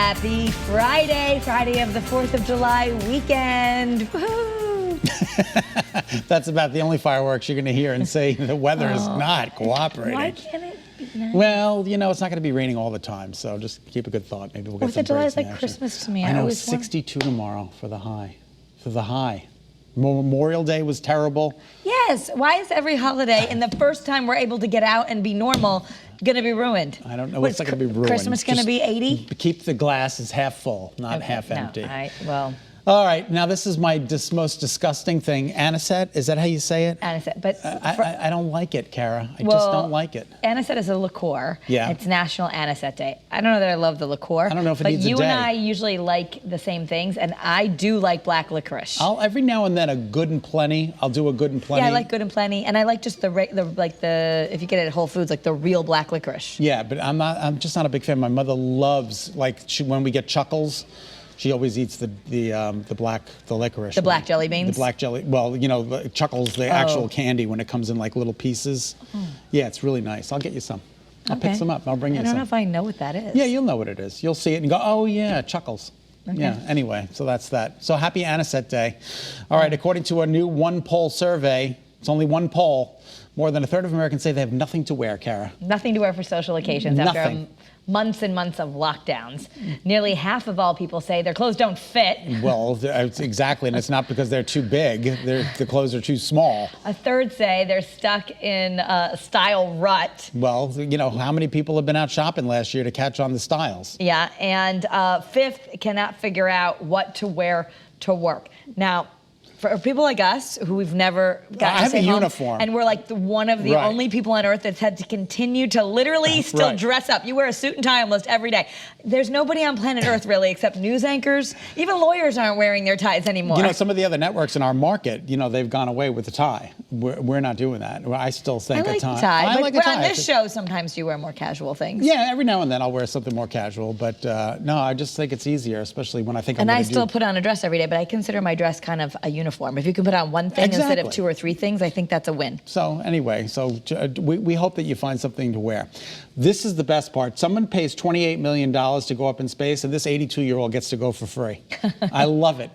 Happy Friday, Friday of the 4th of July weekend. Woo-hoo. That's about the only fireworks you're going to hear and say the weather is not cooperating. Why can't it be nice? Well, you know, it's not going to be raining all the time, so just keep a good thought. Maybe we'll get 4th some of July breaks is in like action. Christmas to me. I know, always 62 tomorrow for the high. Memorial Day was terrible. Yes. Why is every holiday and the first time we're able to get out and be normal going to be ruined? I don't know. It's not going to be ruined. Christmas going to be 80? Keep the glasses half full, not half empty. Well. All right. Now, this is my most disgusting thing. Anisette, is that how you say it? Anisette. But I don't like it, Kara. I just don't like it. Anisette is a liqueur. Yeah. It's National Anisette Day. I don't know that I love the liqueur. I don't know if it needs a day. But you and I usually like the same things, and I do like black licorice. Every now and then a Good and Plenty. I'll do a Good and Plenty. Yeah, I like Good and Plenty, and I like just the if you get it at Whole Foods, like the real black licorice. Yeah, but I'm just not a big fan. My mother loves, when we get Chuckles, she always eats the licorice. The black jelly beans? The black jelly. Well, you know, Chuckles, the actual candy when it comes in like little pieces. Yeah, it's really nice. I'll get you some. I'll pick some up. I'll bring you some. I don't know if I know what that is. Yeah, you'll know what it is. You'll see it and go, oh yeah, Chuckles. Okay. Yeah, anyway, so that's that. So happy Anisette Day. All right, according to a new one poll survey, it's only one poll, more than a third of Americans say they have nothing to wear, Kara. Nothing to wear for social occasions after months and months of lockdowns. Nearly half of all people say their clothes don't fit. Well, exactly, and it's not because they're too big. The clothes are too small. A third say they're stuck in a style rut. Well, you know, how many people have been out shopping last year to catch on the styles? Yeah, and fifth cannot figure out what to wear to work. Now, for people like us who we've never gotten to stay home, uniform, and we're like one of the only people on earth that's had to continue to literally still dress up. You wear a suit and tie almost every day. There's nobody on planet Earth really except news anchors. Even lawyers aren't wearing their ties anymore. You know, some of the other networks in our market, you know, they've gone away with the tie. We're not doing that. I still think I like a tie. I like a tie. On this show, sometimes you wear more casual things. Yeah, every now and then I'll wear something more casual, but no, I just think it's easier, especially when I think I still put on a dress every day, but I consider my dress kind of a uniform. If you can put on one thing instead of two or three things, I think that's a win. So anyway, we hope that you find something to wear. This is the best part. Someone pays $28 million to go up in space, and this 82-year-old gets to go for free. I love it.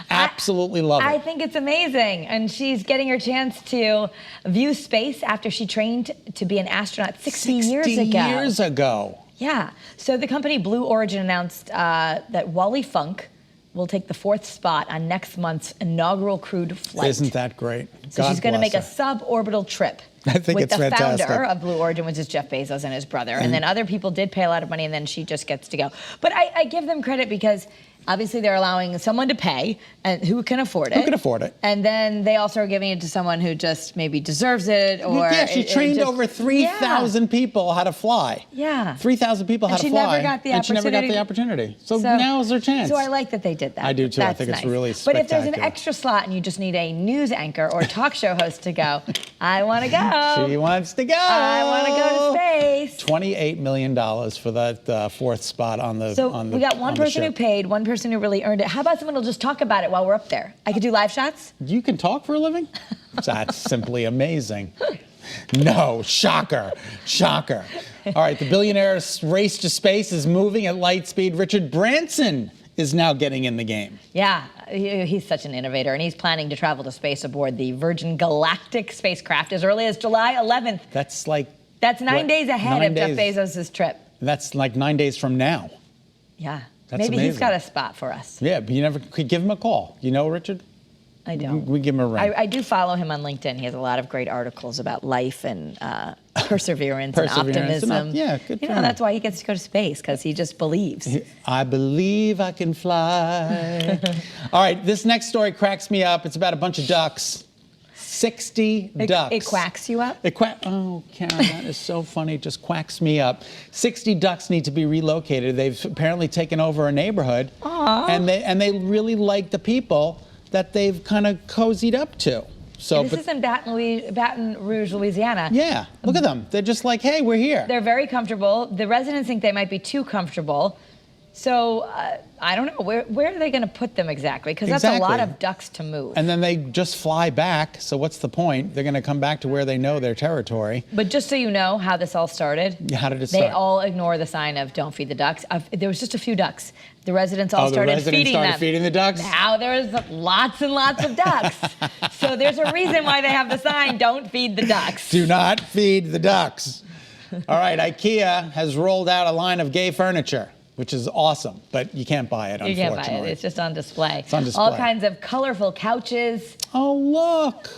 Absolutely love it. I think it's amazing. And she's getting her chance to view space after she trained to be an astronaut 60 years ago. Yeah. So the company Blue Origin announced that Wally Funk will take the 4th spot on next month's inaugural crewed flight. Isn't that great? So she's going to make a suborbital trip. I think with it's the fantastic. founder of Blue Origin, which is Jeff Bezos and his brother. And then other people did pay a lot of money, and then she just gets to go. But I give them credit because obviously they're allowing someone to pay and who can afford it. Who can afford it. And then they also are giving it to someone who just maybe deserves it. Or yeah, she trained over 3,000 people how to fly. Yeah. 3,000 people how to fly. And she never got the opportunity. And she never got the opportunity. So now's her chance. So I like that they did that. I do too. That's I think nice. it's really But spectacular. if there's an extra slot and you just need a news anchor or talk show host to go, I want to go. She wants to go. I want to go to space. $28 million for that 4th spot on the So we got one person who paid, one person who really earned it. How about someone who'll just talk about it while we're up there? I could do live shots. You can talk for a living? That's simply amazing. No, shocker, shocker. All right, the billionaire's race to space is moving at light speed. Richard Branson is now getting in the game. Yeah, he's such an innovator, and he's planning to travel to space aboard the Virgin Galactic spacecraft as early as July 11th. That's 9 days ahead of Jeff Bezos' trip. That's like 9 days from now. Yeah. That's Maybe amazing. He's got a spot for us. Yeah, but you never could give him a call. You know, Richard? I don't. We give him a ring. I do follow him on LinkedIn. He has a lot of great articles about life and perseverance and optimism. Yeah, good for him. That's why he gets to go to space, because he just believes. I believe I can fly. All right, this next story cracks me up. It's about a bunch of ducks. 60 ducks. It quacks you up? Oh, Karen, that is so funny. It just quacks me up. 60 ducks need to be relocated. They've apparently taken over a neighborhood. Aww. And they really like the people that they've kind of cozied up to. So, this is in Baton Rouge, Louisiana. Yeah, look at them. They're just like, hey, we're here. They're very comfortable. The residents think they might be too comfortable. So I don't know, where are they going to put them exactly? Because that's a lot of ducks to move. And then they just fly back, so what's the point? They're going to come back to where they know their territory. But just so you know how this all started. How did it start? They all ignore the sign of don't feed the ducks. There was just a few ducks. The residents all started feeding them. Feeding the ducks? Now there's lots and lots of ducks. So there's a reason why they have the sign, don't feed the ducks. Do not feed the ducks. All right, Ikea has rolled out a line of gay furniture, which is awesome, but you can't buy it, unfortunately. You can't buy it. It's just on display. It's on display. All kinds of colorful couches. Oh, look.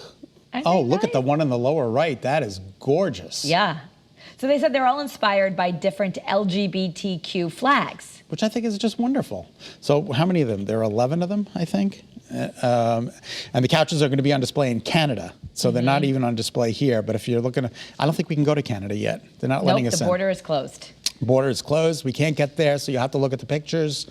Oh, look at the one in the lower right. That is gorgeous. Yeah. So they said they're all inspired by different LGBTQ flags. Which I think is just wonderful. So how many of them? There are 11 of them, I think. And the couches are going to be on display in Canada. So they're not even on display here. But if you're looking, I don't think we can go to Canada yet. They're not letting us in. Nope, the border is closed. Border is closed. We can't get there, so you have to look at the pictures.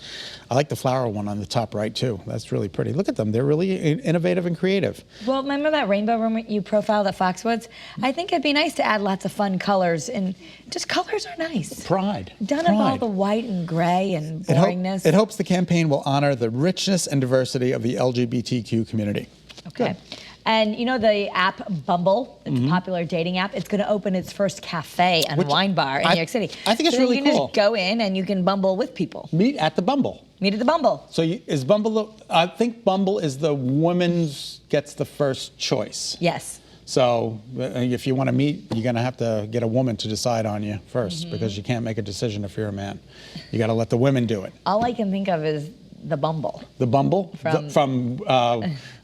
I like the flower one on the top right, too. That's really pretty. Look at them. They're really innovative and creative. Well, remember that rainbow room you profiled at Foxwoods? I think it'd be nice to add lots of fun colors, and just colors are nice. Pride. Done of all the white and gray and boringness. It hopes the campaign will honor the richness and diversity of the LGBTQ community. Okay. Good. And you know the app Bumble, it's a popular dating app. It's going to open its first cafe and wine bar in New York City. I think it's really cool. You can just go in and you can Bumble with people. Meet at the Bumble. Meet at the Bumble. So is Bumble, I think Bumble is the woman's gets the first choice. Yes. So if you want to meet, you're going to have to get a woman to decide on you first because you can't make a decision if you're a man. You got to let the women do it. All I can think of is the Bumble. The Bumble? From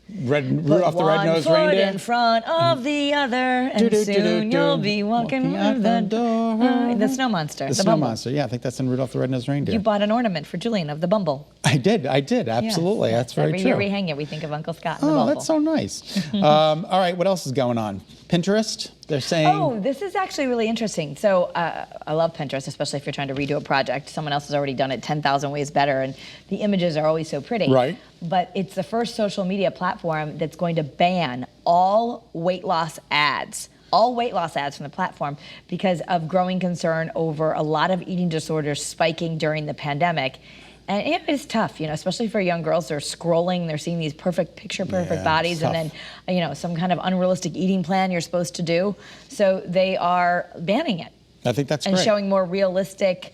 Rudolph the Red-Nosed Reindeer? Put one foot in front of the other, and soon you'll be walking out the door. The snow monster. The snow monster, yeah. I think that's in Rudolph the Red-Nosed Reindeer. You bought an ornament for Julian of the Bumble. I did, absolutely. Yes, that's very true. Every year we hang it, we think of Uncle Scott and the Bumble. Oh, that's so nice. All right, what else is going on? Pinterest, they're saying... Oh, this is actually really interesting. So I love Pinterest, especially if you're trying to redo a project. Someone else has already done it 10,000 ways better, and the images are always so pretty. Right. But it's the first social media platform that's going to ban all weight loss ads. All weight loss ads from the platform because of growing concern over a lot of eating disorders spiking during the pandemic. And it is tough, especially for young girls. They're scrolling, they're seeing these picture perfect bodies, and then, some kind of unrealistic eating plan you're supposed to do. So they are banning it. I think that's great. And showing more realistic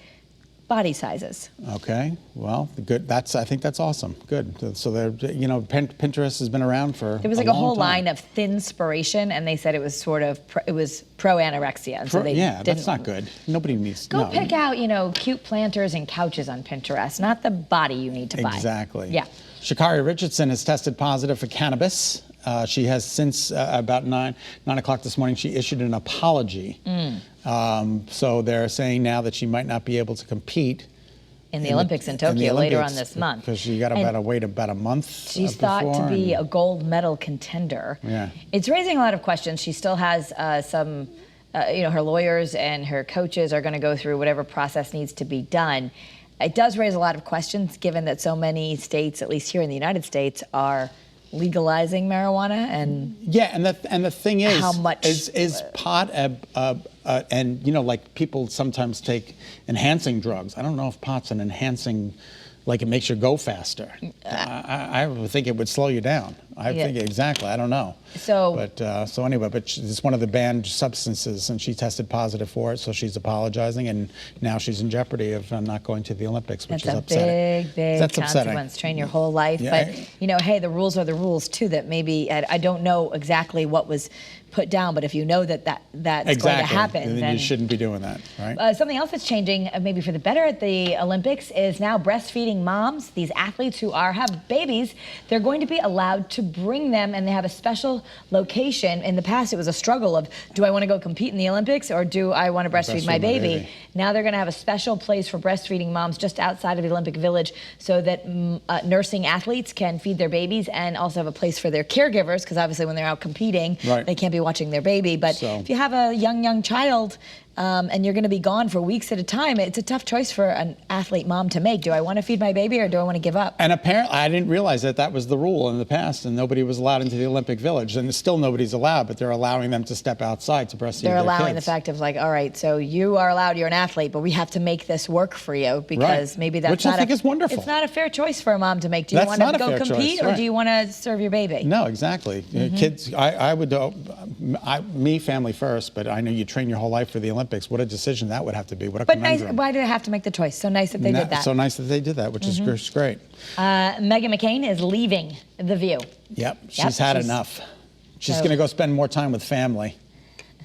body sizes. Okay, well, good. I think that's awesome. Good. So Pinterest has been around for There was a whole line of thinspiration, and they said it was pro anorexia. And so they that's not good. Nobody needs to go pick out, cute planters and couches on Pinterest, not the body you need to buy. Exactly. Yeah. Shikari Richardson has tested positive for cannabis. She has since about 9 o'clock this morning, she issued an apology. So they're saying now that she might not be able to compete in the Olympics in Tokyo later on this month. Because she got to wait about a month. She's thought to be a gold medal contender. Yeah. It's raising a lot of questions. She still has some, her lawyers and her coaches are going to go through whatever process needs to be done. It does raise a lot of questions given that so many states, at least here in the United States, are legalizing marijuana and and the thing is, how much is pot and like people sometimes take enhancing drugs. I don't know if pot's an enhancing, like it makes you go faster. I would think it would slow you down. I think exactly. I don't know. So anyway, but it's one of the banned substances, and she tested positive for it, so she's apologizing, and now she's in jeopardy of not going to the Olympics, which is upsetting. That's a big consequence. Train your whole life, but hey, the rules are the rules too. That maybe I don't know exactly what was put down, but if you know that's going to happen, then you shouldn't be doing that, right? Something else that's changing, maybe for the better at the Olympics, is now breastfeeding moms, these athletes who have babies, they're going to be allowed to bring them, and they have a special location. In the past, it was a struggle of, do I want to go compete in the Olympics, or do I want to breastfeed my baby? Now they're going to have a special place for breastfeeding moms just outside of the Olympic Village, so that nursing athletes can feed their babies and also have a place for their caregivers, because obviously when they're out competing, they can't be watching their baby. But if you have a young child, and you're going to be gone for weeks at a time, it's a tough choice for an athlete mom to make. Do I want to feed my baby or do I want to give up? And apparently, I didn't realize that was the rule in the past, and nobody was allowed into the Olympic Village. And still nobody's allowed, but they're allowing them to step outside to breastfeed their kids. They're allowing the fact of like, all right, so you are allowed, you're an athlete, but we have to make this work for you because maybe that's Which I think is wonderful. It's not a fair choice for a mom to make. Do you want to go compete or do you want to serve your baby? No, exactly. Kids, I would, me, family first, but I know you train your whole life for the Olympics. What a decision that would have to be. What a conundrum. Nice, why do they have to make the choice? So nice that they did that. So nice that they did that, which is great. Meghan McCain is leaving The View. Yep, she's had enough. She's going to go spend more time with family.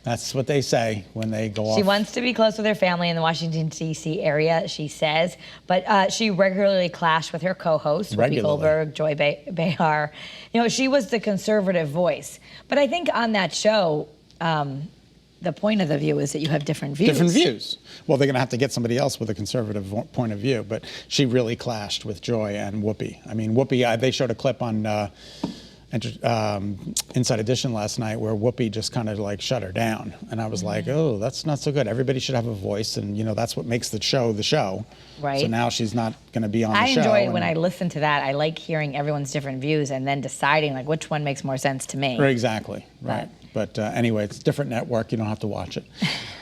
That's what they say when they go off. She wants to be close with her family in the Washington, D.C. area, she says. But she regularly clashed with her co-hosts, Whoopi Goldberg, Joy Behar. You know, she was the conservative voice. But I think on that show, the point of The View is that you have different views. Different views. Well, they're going to have to get somebody else with a conservative point of view. But she really clashed with Joy and Whoopi. I mean, Whoopi, they showed a clip on Inside Edition last night where Whoopi just kind of like shut her down. And I was like, oh, that's not so good. Everybody should have a voice. And, you know, that's what makes the show. Right. So now she's not going to be on the show. I enjoy it when I listen to that. I like hearing everyone's different views and then deciding like which one makes more sense to me. Exactly. Right. But anyway, it's a different network. You don't have to watch it.